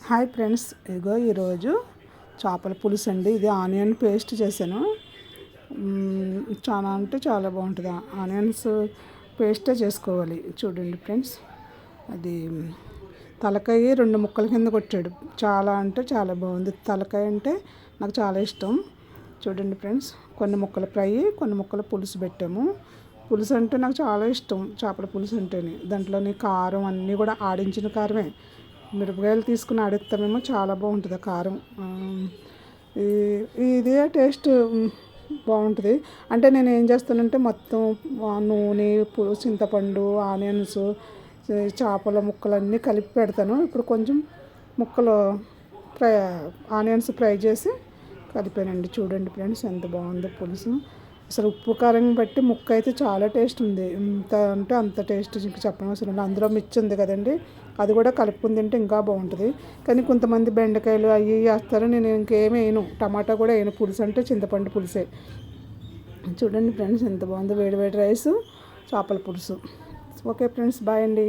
Hi friends, ఇగో ఈరోజు చేపల పులుసు అండి. ఇది ఆనియన్ పేస్ట్ చేశాను. చాలా అంటే చాలా బాగుంటుంది. ఆనియన్స్ పేస్టే చేసుకోవాలి. చూడండి ఫ్రెండ్స్, అది తలకాయ 2 ముక్కల కింద కొట్టాడు. చాలా అంటే చాలా బాగుంది. తలకాయ అంటే నాకు చాలా ఇష్టం. చూడండి ఫ్రెండ్స్, కొన్ని ముక్కలు ఫ్రై, కొన్ని ముక్కలు పులుసు పెట్టాము. పులుసు అంటే నాకు చాలా ఇష్టం. చేపల పులుసు అంటేనే దాంట్లోని కారం అన్నీ కూడా ఆడించిన కారమే. మిరపకాయలు తీసుకుని ఆడిస్తామేమో చాలా బాగుంటుంది కారం. ఇదే టేస్ట్ బాగుంటుంది. అంటే నేను ఏం చేస్తానంటే మొత్తం నూనె, చింతపండు, ఆనియన్స్, చేపల ముక్కలన్నీ కలిపి పెడతాను. ఇప్పుడు కొంచెం ముక్కలు ఫ్రై ఆనియన్స్ ఫ్రై చేసి కలిపానండి. చూడండి ఫ్రెండ్స్, ఎంత బాగుందో పులుసు. అసలు ఉప్పు కారం బట్టి ముక్క అయితే చాలా టేస్ట్ ఉంది. ఎంత అంటే అంత టేస్ట్ ఇంకా చెప్పనవసరం లేదు. అందులో మిర్చి ఉంది కదండి, అది కూడా కలుపుకుని తింటే ఇంకా బాగుంటుంది. కానీ కొంతమంది బెండకాయలు అవి వేస్తారు. నేను ఇంకేమీ వేయను, టమాటా కూడా వేయను. పులుసు అంటే చింతపండు పులుసే. చూడండి ఫ్రెండ్స్, ఎంత బాగుందో వేడి వేడి రైస్, చేపల పులుసు. ఓకే ఫ్రెండ్స్, బాయ్ అండి.